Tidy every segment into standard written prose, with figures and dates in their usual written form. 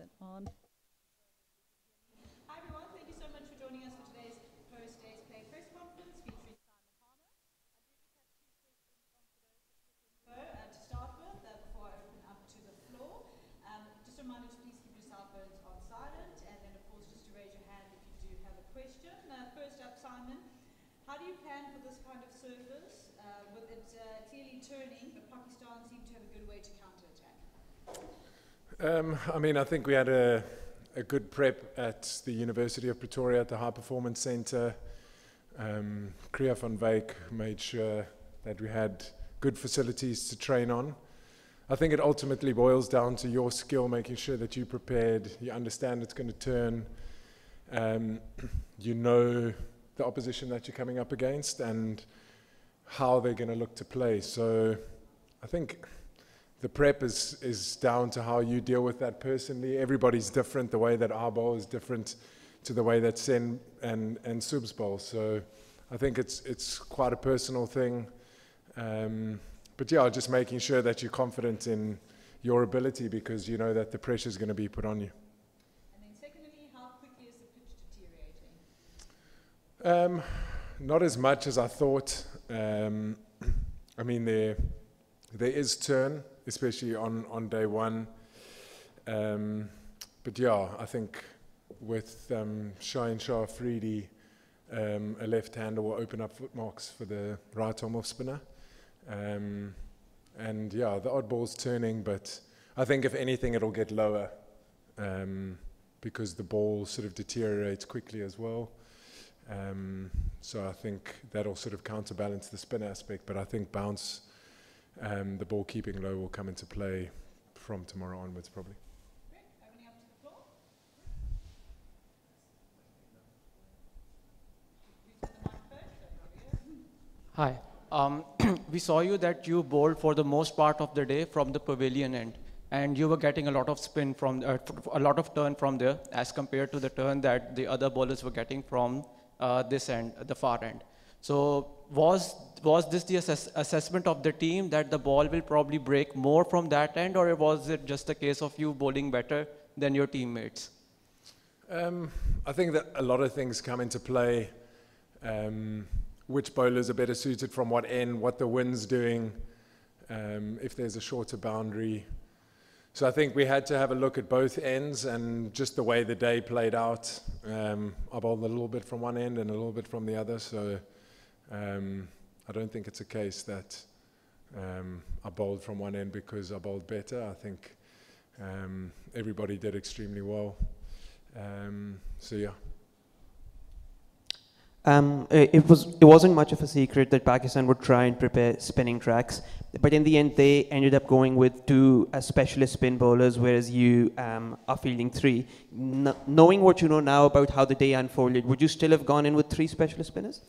that on? Hi everyone, thank you so much for joining us for today's post-day's play press conference featuring Simon Harmer. To start with, before I open up to the floor, just a reminder to please keep your cell phones on silent, and then of course just to raise your hand if you do have a question. First up, Simon, how do you plan for this kind of surface with it clearly turning, but Pakistan seem to have a good way to counterattack? I mean, I think we had a good prep at the University of Pretoria at the High Performance Centre. Kriya van Wyk made sure that we had good facilities to train on. I think it ultimately boils down to your skill, making sure that you're prepared, you understand it's going to turn, you know the opposition that you're coming up against and how they're going to look to play. So I think the prep is down to how you deal with that personally. Everybody's different. The way that our bowl is different to the way that Sen and Sub's bowl. So I think it's quite a personal thing. But yeah, just making sure that you're confident in your ability because you know that the pressure is going to be put on you. And then secondly, how quickly is the pitch deteriorating? Not as much as I thought. I mean, there is turn, especially on day one. But yeah, I think with Shah Afridi, a left-hander will open up foot marks for the right arm off spinner. And yeah, the odd ball's turning, but I think if anything, it'll get lower because the ball sort of deteriorates quickly as well. So I think that'll sort of counterbalance the spin aspect, but I think bounce, the ball keeping low will come into play from tomorrow onwards probably. Great. Opening up to the floor. Hi. We saw you that you bowled for the most part of the day from the pavilion end, and you were getting a lot of spin from, a lot of turn from there as compared to the turn that the other bowlers were getting from this end, the far end. So was this the assessment of the team that the ball will probably break more from that end, or was it just a case of you bowling better than your teammates? I think that a lot of things come into play. Which bowlers are better suited from what end, what the wind's doing, if there's a shorter boundary. So I think we had to have a look at both ends and just the way the day played out. I bowled a little bit from one end and a little bit from the other, so I don't think it's a case that I bowled from one end because I bowled better. I think everybody did extremely well. So yeah. It wasn't much of a secret that Pakistan would try and prepare spinning tracks, but in the end they ended up going with two specialist spin bowlers, whereas you are fielding three. Knowing what you know now about how the day unfolded, would you still have gone in with three specialist spinners?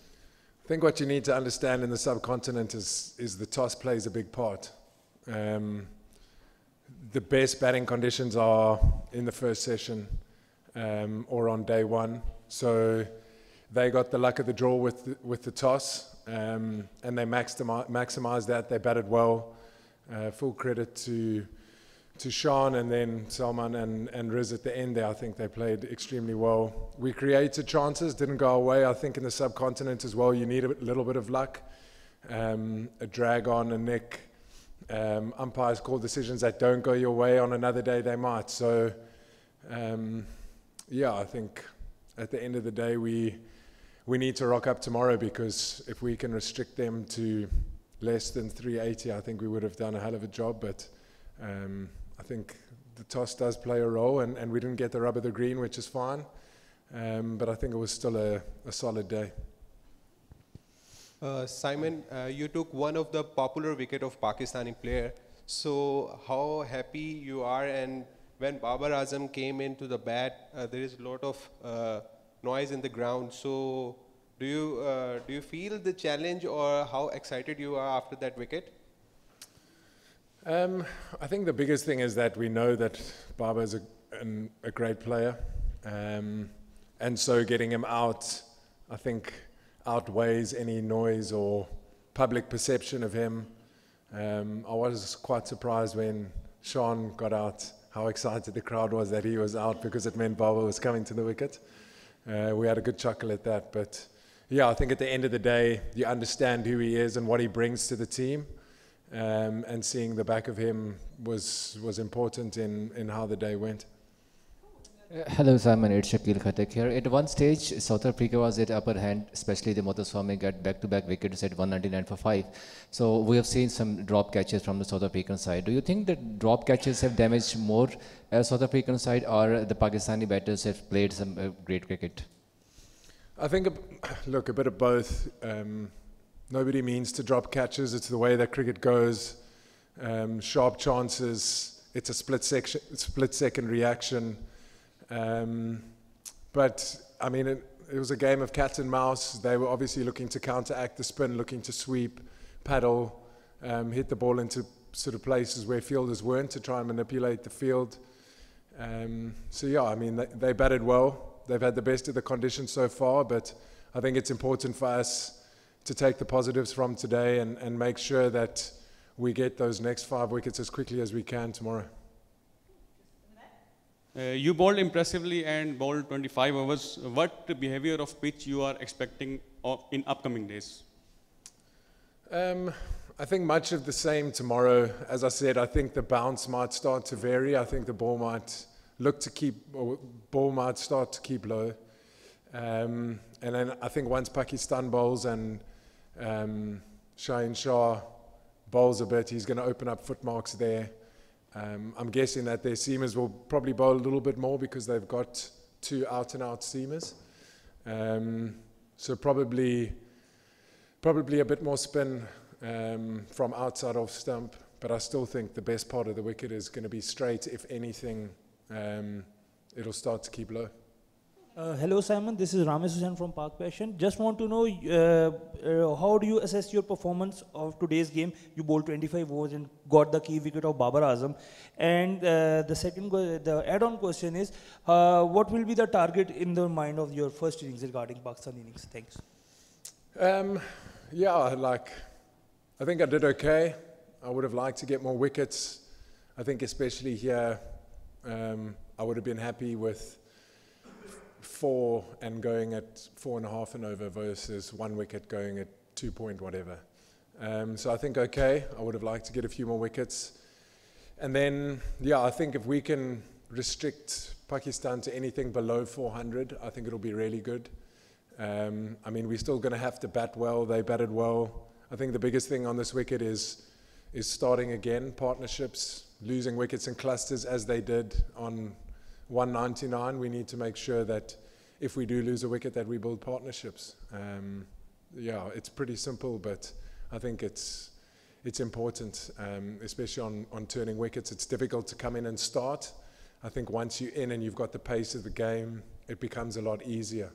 I think what you need to understand in the subcontinent is the toss plays a big part. The best batting conditions are in the first session or on day one. So they got the luck of the draw with the toss, and they maximized that. They batted well. Full credit to Sean and then Salman and Riz at the end there. I think they played extremely well. We created chances, didn't go away. I think in the subcontinent as well, you need a little bit of luck. A drag on, a nick. Umpires call decisions that don't go your way. On another day, they might. So, yeah, I think at the end of the day, we need to rock up tomorrow, because if we can restrict them to less than 380, I think we would have done a hell of a job. But I think the toss does play a role, and we didn't get the rub of the green, which is fine. But I think it was still a solid day. Simon, you took one of the popular wicket of Pakistani player. So how happy you are? And when Babar Azam came into the bat, there is a lot of noise in the ground. So do you feel the challenge, or how excited you are after that wicket? I think the biggest thing is that we know that Babar is a great player, and so getting him out, I think, outweighs any noise or public perception of him. I was quite surprised when Sean got out how excited the crowd was that he was out because it meant Baba was coming to the wicket. We had a good chuckle at that. But yeah, I think at the end of the day, you understand who he is and what he brings to the team. And seeing the back of him was important in how the day went. Hello Simon, it's Shakil Khatak here. At one stage, South Africa was at upper hand, especially the Mothuswamy got back-to-back wickets at 199 for 5. So we have seen some drop catches from the South African side. Do you think that drop catches have damaged more South African side, or the Pakistani batters have played some great cricket? I think, look, a bit of both. Nobody means to drop catches. It's the way that cricket goes. Sharp chances. It's a split-second reaction. But I mean, it was a game of cat and mouse. They were obviously looking to counteract the spin, looking to sweep, paddle, hit the ball into sort of places where fielders weren't, to try and manipulate the field. So yeah, I mean, they batted well. They've had the best of the conditions so far, but I think it's important for us to take the positives from today and make sure that we get those next 5 wickets as quickly as we can tomorrow. You bowled impressively and bowled 25 overs. What behavior of pitch you are expecting in upcoming days? I think much of the same tomorrow. As I said, I think the bounce might start to vary. I think the ball might start to keep low. And then I think once Pakistan bowls and Shaheen Shah bowls a bit, he's going to open up footmarks there. I'm guessing that their seamers will probably bowl a little bit more because they've got 2 out-and-out seamers. So probably a bit more spin from outside off stump, but I still think the best part of the wicket is going to be straight. If anything, it'll start to keep low. Hello Simon, this is Ramesh Hussain from Park Passion. Just want to know how do you assess your performance of today's game? You bowled 25 overs and got the key wicket of Babar Azam. And the add-on question is, what will be the target in the mind of your first innings regarding Pakistan innings? Thanks. Yeah, I think I did okay. I would have liked to get more wickets. I think especially here, I would have been happy with 4 and going at 4.5 and over versus 1 wicket going at 2 point whatever. So I think okay. I would have liked to get a few more wickets. And then, yeah, I think if we can restrict Pakistan to anything below 400, I think it'll be really good. I mean, we're still going to have to bat well. They batted well. I think the biggest thing on this wicket is starting again, partnerships, losing wickets in clusters as they did on 199. We need to make sure that if we do lose a wicket that we build partnerships. Yeah, it's pretty simple, but I think it's important, especially on turning wickets. It's difficult to come in and start. I think once you're in and you've got the pace of the game, it becomes a lot easier.